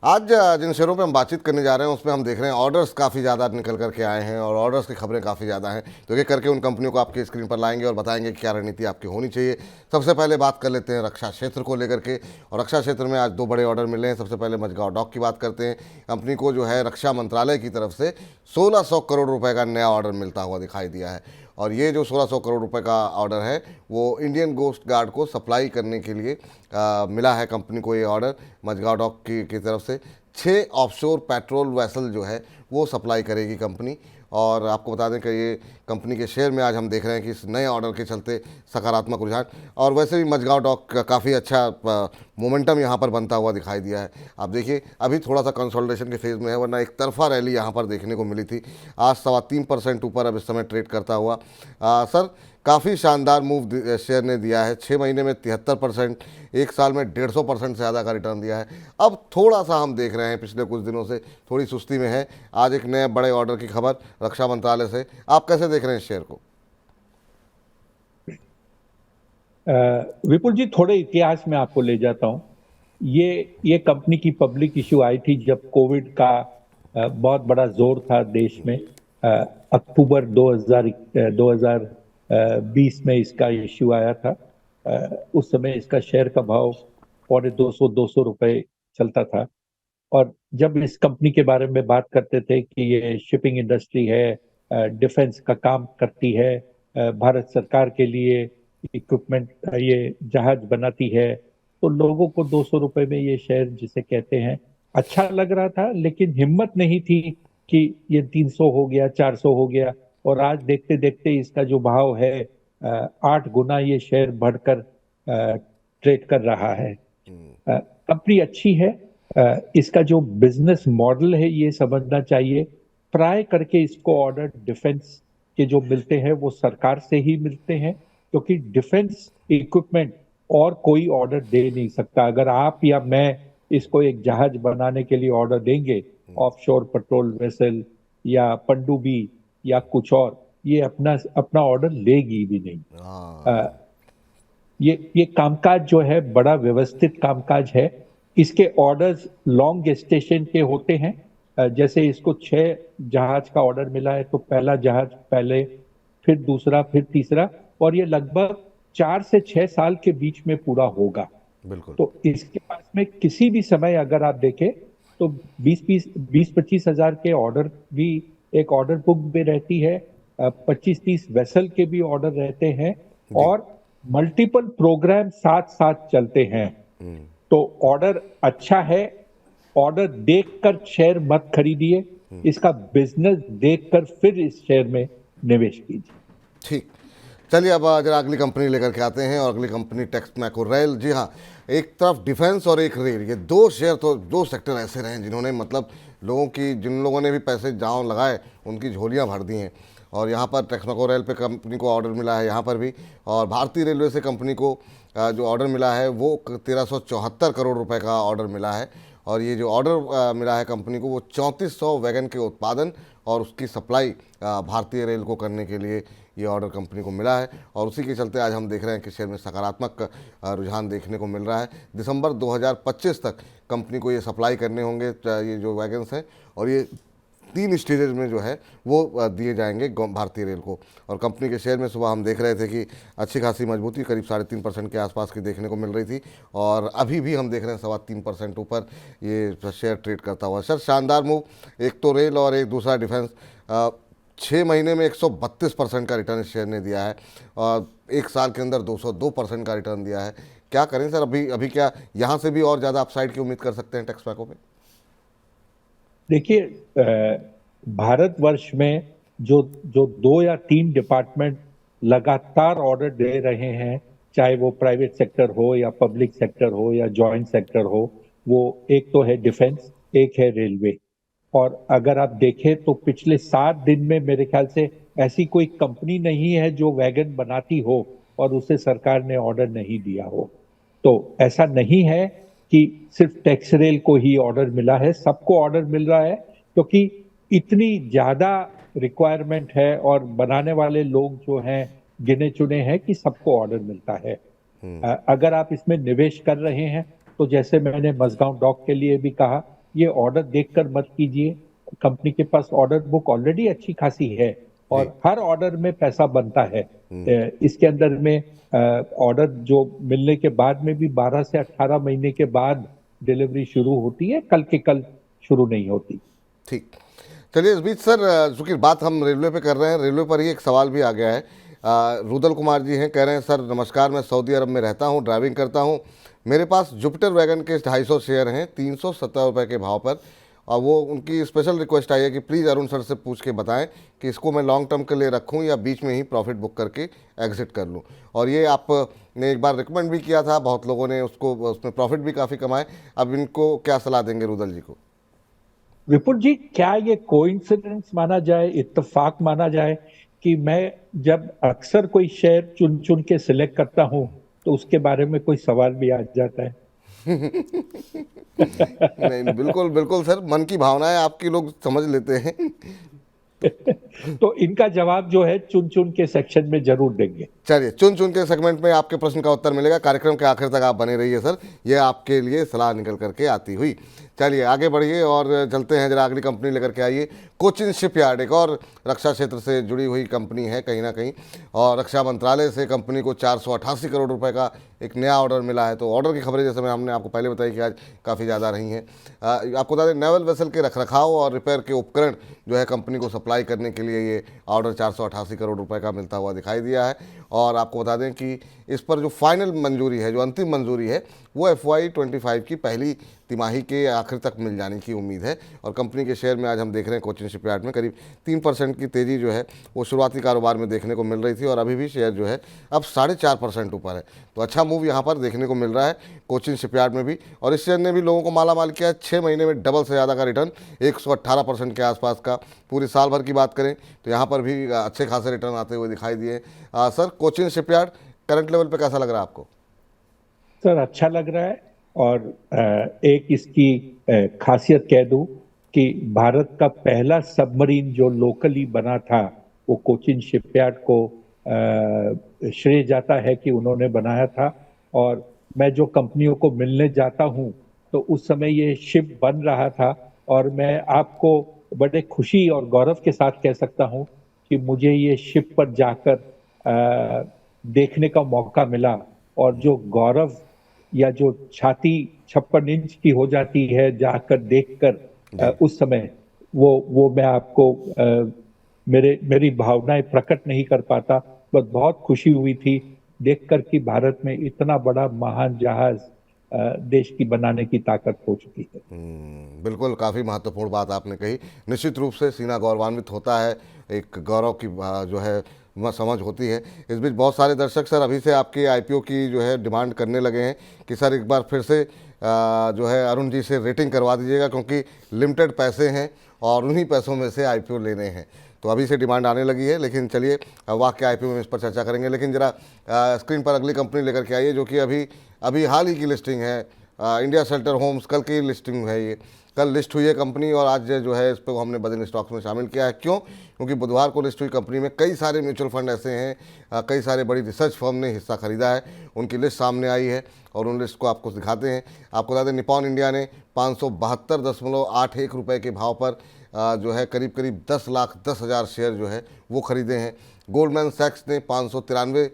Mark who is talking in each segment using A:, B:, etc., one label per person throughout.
A: आज जिन शेयरों पे हम बातचीत करने जा रहे हैं उसमें हम देख रहे हैं ऑर्डर्स काफ़ी ज़्यादा निकल करके आए हैं और ऑर्डर्स की खबरें काफ़ी ज़्यादा हैं। तो एक करके उन कंपनियों को आपकी स्क्रीन पर लाएंगे और बताएंगे कि क्या रणनीति आपकी होनी चाहिए। सबसे पहले बात कर लेते हैं रक्षा क्षेत्र को लेकर के, और रक्षा क्षेत्र में आज दो बड़े ऑर्डर मिले हैं। सबसे पहले मझगांव डॉक की बात करते हैं। कंपनी को जो है रक्षा मंत्रालय की तरफ से 1600 करोड़ रुपए का नया ऑर्डर मिलता हुआ दिखाई दिया है, और ये जो 1600 करोड़ रुपए का ऑर्डर है वो इंडियन कोस्ट गार्ड को सप्लाई करने के लिए मिला है कंपनी को। ये ऑर्डर मझगांव डॉक की तरफ से 6 ऑफशोर पेट्रोल वेसल जो है वो सप्लाई करेगी कंपनी। और आपको बता दें कि ये कंपनी के शेयर में आज हम देख रहे हैं कि इस नए ऑर्डर के चलते सकारात्मक रुझान, और वैसे भी मझगांव डॉक का काफ़ी अच्छा मोमेंटम यहाँ पर बनता हुआ दिखाई दिया है। आप देखिए अभी थोड़ा सा कंसोलिडेशन के फेज़ में है, वरना एक तरफा रैली यहाँ पर देखने को मिली थी। आज 3.25% ऊपर अब इस समय ट्रेड करता हुआ। सर, काफ़ी शानदार मूव शेयर ने दिया है। 6 महीने में 73%, एक साल में 150% से ज़्यादा का रिटर्न दिया है। अब थोड़ा सा हम देख रहे हैं पिछले कुछ दिनों से थोड़ी सुस्ती में है। आज एक नए बड़े ऑर्डर की खबर रक्षा मंत्रालय से, आप कैसे देख रहे हैं शेयर को?
B: विपुल जी, थोड़े इतिहास में आपको ले जाता हूं। ये कंपनी की पब्लिक इशू आई थी जब कोविड का बहुत बड़ा जोर था देश में। अक्टूबर 2020 में इसका इशू आया था। उस समय इसका शेयर का भाव 250 रुपए चलता था। और जब इस कंपनी के बारे में बात करते थे कि ये शिपिंग इंडस्ट्री है, डिफेंस का काम करती है, भारत सरकार के लिए इक्विपमेंट, ये जहाज बनाती है, तो लोगों को 200 रुपए में ये शेयर जिसे कहते हैं अच्छा लग रहा था, लेकिन हिम्मत नहीं थी कि ये 300 हो गया, 400 हो गया। और आज देखते देखते इसका जो भाव है 8 गुना ये शेयर बढ़कर ट्रेड कर रहा है। कंपनी अच्छी है। इसका जो बिजनेस मॉडल है ये समझना चाहिए। प्राय करके इसको ऑर्डर डिफेंस के जो मिलते हैं वो सरकार से ही मिलते हैं, क्योंकि डिफेंस इक्विपमेंट और कोई ऑर्डर दे नहीं सकता। अगर आप या मैं इसको एक जहाज बनाने के लिए ऑर्डर देंगे, ऑफशोर पेट्रोल वेसल या पनडुब्बी या कुछ और, ये अपना अपना ऑर्डर लेगी भी नहीं। ये कामकाज जो है बड़ा व्यवस्थित कामकाज है। इसके ऑर्डर्स लॉन्ग गेस्टेशन के होते हैं। जैसे इसको 6 जहाज का ऑर्डर मिला है, तो पहला जहाज पहले, फिर दूसरा, फिर तीसरा, और ये लगभग 4 से 6 साल के बीच में पूरा होगा।
A: बिल्कुल।
B: तो इसके पास में किसी भी समय अगर आप देखें तो 20-25 हजार के ऑर्डर भी एक ऑर्डर बुक में रहती है। 25-30 वेसल के भी ऑर्डर रहते हैं, और मल्टीपल प्रोग्राम साथ साथ चलते हैं। तो ऑर्डर अच्छा है। ऑर्डर देखकर शेयर मत खरीदिए, इसका बिजनेस देखकर फिर इस शेयर में निवेश कीजिए।
A: ठीक, चलिए अब जरा अगली कंपनी लेकर के आते हैं, और अगली कंपनी टेक्समैको रेल। जी हाँ, एक तरफ डिफेंस और एक रेल, ये दो शेयर, तो दो सेक्टर ऐसे रहे जिन्होंने मतलब जिन लोगों ने भी पैसे जाँव लगाए उनकी झोलियाँ भर दी हैं। और यहाँ पर टेक्समैको रेल पे कंपनी को ऑर्डर मिला है यहाँ पर भी, और भारतीय रेलवे से कंपनी को जो ऑर्डर मिला है वो 1374 करोड़ रुपए का ऑर्डर मिला है। और ये जो ऑर्डर मिला है कंपनी को वो 3400 वैगन के उत्पादन और उसकी सप्लाई भारतीय रेल को करने के लिए ये ऑर्डर कंपनी को मिला है। और उसी के चलते आज हम देख रहे हैं कि शेयर में सकारात्मक रुझान देखने को मिल रहा है। दिसंबर 2025 तक कंपनी को ये सप्लाई करने होंगे ये जो वैगन्स हैं, और ये 3 स्टेजेज में जो है वो दिए जाएंगे भारतीय रेल को। और कंपनी के शेयर में सुबह हम देख रहे थे कि अच्छी खासी मजबूती करीब 3.5% के आसपास की देखने को मिल रही थी, और अभी भी हम देख रहे हैं 3.25% ऊपर ये शेयर ट्रेड करता हुआ। सर, शानदार मूव, एक तो रेल और एक दूसरा डिफेंस। 6 महीने में 132% का रिटर्न इस शेयर ने दिया है, और एक साल के अंदर 202% का रिटर्न दिया है। क्या करें सर, अभी क्या यहाँ से भी और ज़्यादा अपसाइड की उम्मीद कर सकते हैं टेक्समैको पे?
B: देखिए, भारतवर्ष में जो जो 2 या 3 डिपार्टमेंट लगातार ऑर्डर दे रहे हैं, चाहे वो प्राइवेट सेक्टर हो या पब्लिक सेक्टर हो या जॉइंट सेक्टर हो, वो एक तो है डिफेंस, एक है रेलवे। और अगर आप देखें तो पिछले 7 दिन में मेरे ख्याल से ऐसी कोई कंपनी नहीं है जो वैगन बनाती हो और उसे सरकार ने ऑर्डर नहीं दिया हो। तो ऐसा नहीं है कि सिर्फ टैक्स रेल को ही ऑर्डर मिला है, सबको ऑर्डर मिल रहा है, क्योंकि इतनी ज्यादा रिक्वायरमेंट है और बनाने वाले लोग जो हैं गिने चुने हैं कि सबको ऑर्डर मिलता है। अगर आप इसमें निवेश कर रहे हैं तो जैसे मैंने मझगांव डॉक के लिए भी कहा, ये ऑर्डर देखकर मत कीजिए। कंपनी के पास ऑर्डर बुक ऑलरेडी अच्छी खासी है
A: जी।
B: और हर ऑर्डर में पैसा बनता है। इसके अंदर में ऑर्डर जो मिलने के बाद में भी 12 से 18 महीने के बाद डिलीवरी शुरू होती है, कल के कल शुरू नहीं होती।
A: ठीक। चलिए इस बीच सर, चूंकि बात हम रेलवे पे कर रहे हैं, रेलवे पर ही एक सवाल भी आ गया है। रुदल कुमार जी हैं, कह रहे हैं सर नमस्कार, मैं सऊदी अरब में रहता हूं, ड्राइविंग करता हूं। मेरे पास जुपिटर वैगन के 250 शेयर हैं 370 रुपये के भाव पर, और वो उनकी स्पेशल रिक्वेस्ट आई है कि प्लीज़ अरुण सर से पूछ के बताएं कि इसको मैं लॉन्ग टर्म के लिए रखूं या बीच में ही प्रॉफिट बुक करके एग्जिट कर लूं। और ये आपने एक बार रिकमेंड भी किया था, बहुत लोगों ने उसको, उसमें प्रॉफिट भी काफ़ी कमाए। अब इनको क्या सलाह देंगे रुदल जी को?
B: विपुल जी, क्या ये कोइंसिडेंस माना जाए, इत्तेफाक माना जाए कि मैं जब अक्सर कोई शेयर चुन चुन के सिलेक्ट करता हूं तो उसके बारे में कोई सवाल भी आ जाता है?
A: नहीं, बिल्कुल बिल्कुल सर, मन की भावनाएं आपकी लोग समझ लेते हैं।
B: तो इनका जवाब जो है चुन चुन के सेक्शन में जरूर देंगे।
A: चलिए, चुन चुन के सेगमेंट में आपके प्रश्न का उत्तर मिलेगा। कार्यक्रम के आखिर तक आप बने रहिए सर, ये आपके लिए सलाह निकल करके आती हुई। चलिए आगे बढ़िए और चलते हैं, जरा अगली कंपनी लेकर के आइए। कोचिन शिपयार्ड एक और रक्षा क्षेत्र से जुड़ी हुई कंपनी है कहीं ना कहीं, और रक्षा मंत्रालय से कंपनी को 488 करोड़ रुपए का एक नया ऑर्डर मिला है। तो ऑर्डर की खबरें जैसे मैं हमने आपको पहले बताई कि आज काफ़ी ज़्यादा रही हैं। आपको बता दें, नेवल वेसल के रखरखाव और रिपेयर के उपकरण जो है कंपनी को सप्लाई करने के लिए ये ऑर्डर 488 करोड़ रुपए का मिलता हुआ दिखाई दिया है। और आपको बता दें कि इस पर जो फाइनल मंजूरी है, जो अंतिम मंजूरी है, वो FY25 की पहली तिमाही के आखिर तक मिल जाने की उम्मीद है। और कंपनी के शेयर में आज हम देख रहे हैं कोचिन शिपयार्ड में करीब 3% की तेज़ी जो है वो शुरुआती कारोबार में देखने को मिल रही थी, और अभी भी शेयर जो है अब 4.5% ऊपर है। तो अच्छा मूव यहाँ पर देखने को मिल रहा है कोचिन शिपयार्ड में भी। और इस शेयर ने भी लोगों को माला माल किया है। 6 महीने में डबल से ज़्यादा का रिटर्न, 118% के आसपास का। पूरे साल भर की बात करें तो यहाँ पर भी अच्छे खासे रिटर्न आते हुए दिखाई दिए। Sir, Cochin shipyard current level पे कैसा लग रहा है आपको?
B: सर अच्छा लग रहा है। और एक इसकी खासियत कह दूं कि भारत का पहला सबमरीन जो लोकली बना था वो कोचिन शिपयार्ड को श्रेय जाता है कि उन्होंने बनाया था। और मैं जो कंपनियों को मिलने जाता हूं तो उस समय ये शिप बन रहा था, और मैं आपको बड़े खुशी और गौरव के साथ कह सकता हूं कि मुझे ये शिप पर जाकर देखने का मौका मिला। और जो गौरव या जो छाती 56 इंच की हो जाती है जाकर देखकर उस समय, वो मैं आपको मेरी भावनाएं प्रकट नहीं कर पाता। बस बहुत खुशी हुई थी देखकर कि भारत में इतना बड़ा महान जहाज देश की बनाने की ताकत हो चुकी है।
A: बिल्कुल, काफ़ी महत्वपूर्ण बात आपने कही। निश्चित रूप से सीना गौरवान्वित होता है, एक गौरव की जो है समझ होती है। इस बीच बहुत सारे दर्शक सर अभी से आपके IPO की जो है डिमांड करने लगे हैं कि सर एक बार फिर से जो है अरुण जी से रेटिंग करवा दीजिएगा, क्योंकि लिमिटेड पैसे हैं और उन्हीं पैसों में से IPO लेने हैं। तो अभी से डिमांड आने लगी है। लेकिन चलिए वाकई IPO में इस पर चर्चा करेंगे। लेकिन जरा स्क्रीन पर अगली कंपनी लेकर के आइए, जो कि अभी हाल ही की लिस्टिंग है। इंडिया शेल्टर होम्स, कल की लिस्टिंग है, ये कल लिस्ट हुई है कंपनी, और आज जो है इस पर हमने बजन स्टॉक्स में शामिल किया है। क्यों? क्योंकि बुधवार को लिस्ट हुई कंपनी में कई सारे म्यूचुअल फंड ऐसे हैं, कई सारे बड़ी रिसर्च फर्म ने हिस्सा खरीदा है, उनकी लिस्ट सामने आई है और उन लिस्ट को आपको दिखाते हैं। आपको बता दें, निपॉन इंडिया ने 572.81 रुपये के भाव पर जो है करीब करीब 10,10,000 शेयर जो है वो खरीदे हैं। गोल्डमैन सैक्स ने 593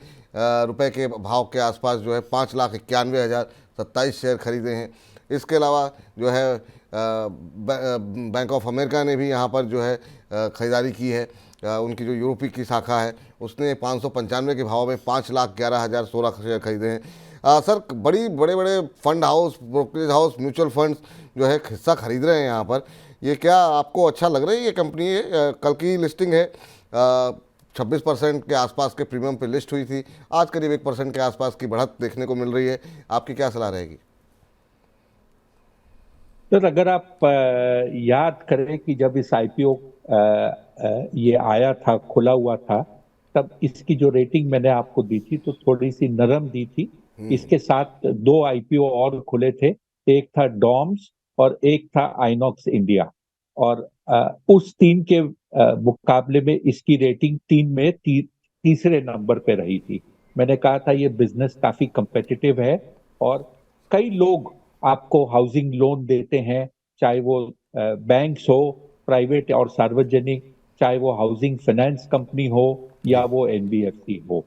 A: रुपये के भाव के आसपास जो है 5,91,027 शेयर खरीदे हैं। इसके अलावा जो है बैंक ऑफ अमेरिका ने भी यहाँ पर जो है ख़रीदारी की है। उनकी जो यूरोपीय की शाखा है उसने 595 के भाव में 5,11,016 शेयर खरीदे हैं। सर, बड़े बड़े fund house, brokerage house, mutual funds जो है हिस्सा खरीद रहे हैं यहाँ पर। ये क्या आपको अच्छा लग रहा है? ये कंपनी कल की लिस्टिंग है, 26% के आसपास के प्रीमियम पे लिस्ट हुई थी, आज करीब 1% के आसपास की बढ़त देखने को मिल रही है। आपकी क्या सलाह रहेगी?
B: तो अगर आप याद करें कि जब इस IPO ये आया था, खुला हुआ था, तब इसकी जो रेटिंग मैंने आपको दी थी तो थोड़ी सी नरम दी थी। इसके साथ 2 IPO और खुले थे, एक था डॉम्स और एक था आइनॉक्स इंडिया। और उस 3 के मुकाबले में इसकी रेटिंग 3 में तीसरे नंबर पे रही थी। मैंने कहा था ये बिजनेस काफी कंपेटिटिव है और कई लोग आपको हाउसिंग लोन देते हैं चाहे वो बैंक्स हो, प्राइवेट और सार्वजनिक, चाहे वो हाउसिंग फाइनेंस कंपनी हो या वो एनबीएफसी हो।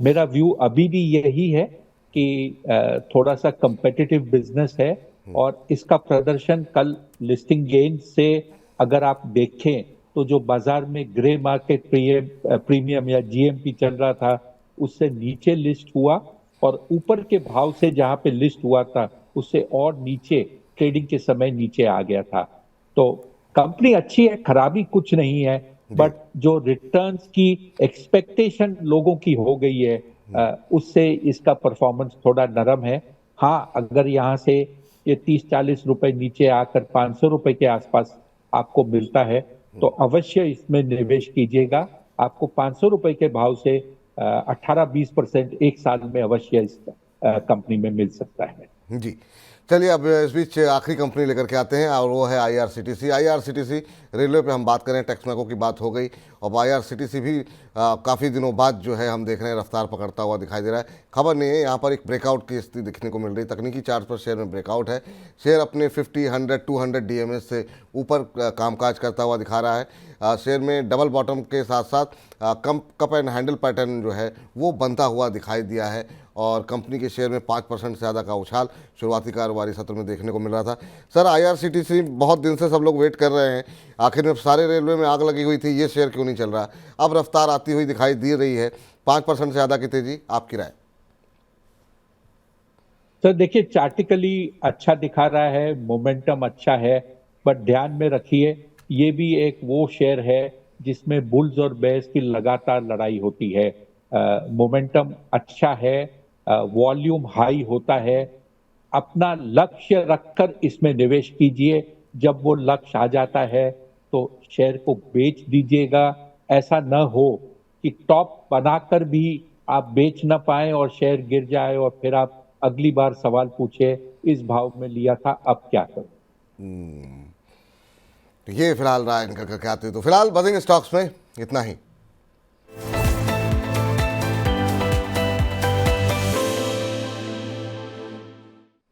B: मेरा व्यू अभी भी यही है कि थोड़ा सा कंपेटिटिव बिजनेस है, और इसका प्रदर्शन कल लिस्टिंग गेन से अगर आप देखें तो जो बाजार में ग्रे मार्केट प्रीमियम या जीएमपी चल रहा था उससे नीचे लिस्ट हुआ, और ऊपर के भाव से जहां पे लिस्ट हुआ था उससे और नीचे ट्रेडिंग के समय नीचे आ गया था। तो कंपनी अच्छी है, खराबी कुछ नहीं है,
A: जी।
B: बट जो रिटर्न्स की एक्सपेक्टेशन लोगों की हो गई है उससे इसका परफॉर्मेंस थोड़ा नरम है। हाँ, अगर यहाँ से ये 30-40 रुपए नीचे आकर 500 रुपए के आसपास आपको मिलता है तो अवश्य इसमें निवेश कीजिएगा। आपको 500 रुपए के भाव से 18-20% एक साल में अवश्य इस कंपनी में मिल सकता है।
A: जी। चलिए अब इस बीच आखिरी कंपनी लेकर के आते हैं और वो है आईआरसीटीसी। आईआरसीटीसी रेलवे पे हम बात करें, टेक्समैको की बात हो गई, और आईआरसीटीसी भी काफ़ी दिनों बाद जो है हम देख रहे हैं रफ्तार पकड़ता हुआ दिखाई दे रहा है। खबर नहीं है, यहाँ पर एक ब्रेकआउट की स्थिति देखने को मिल रही है। तकनीकी चार्ट पर शेयर में ब्रेकआउट है। शेयर अपने 50, 100, 200 डीएमएस से ऊपर कामकाज करता हुआ दिखा रहा है। शेयर में डबल बॉटम के साथ साथ कप एंड हैंडल पैटर्न जो है वो बनता हुआ दिखाई दिया है, और कंपनी के शेयर में 5% से ज़्यादा का उछाल शुरुआती कारोबारी सत्र में देखने को मिल रहा था। सर, आईआरसीटीसी बहुत दिन से सब लोग वेट कर रहे हैं, आखिर में सारे रेलवे में आग लगी हुई थी, ये शेयर क्यों नहीं चल रहा? अब रफ्तार आती हुई दिखाई दे रही है, 5% से ज़्यादा की तेजी, आपकी राय?
B: तो देखिए, चार्टिकली अच्छा दिखा रहा है, मोमेंटम अच्छा है, बट ध्यान में रखिए ये भी एक वो शेयर है जिसमें बुल्स और बेयर्स की लगातार लड़ाई होती है। मोमेंटम अच्छा है, वॉल्यूम हाई होता है। अपना लक्ष्य रखकर इसमें निवेश कीजिए। जब वो लक्ष्य आ जाता है तो शेयर को बेच दीजिएगा। ऐसा न हो कि टॉप बनाकर भी आप बेच ना पाए और शेयर गिर जाए और फिर आप अगली बार सवाल पूछे इस भाव में लिया था, अब क्या करूं।
A: तो ये फिलहाल राय निकल करके आती है। तो फिलहाल बजिंग स्टॉक्स में इतना ही।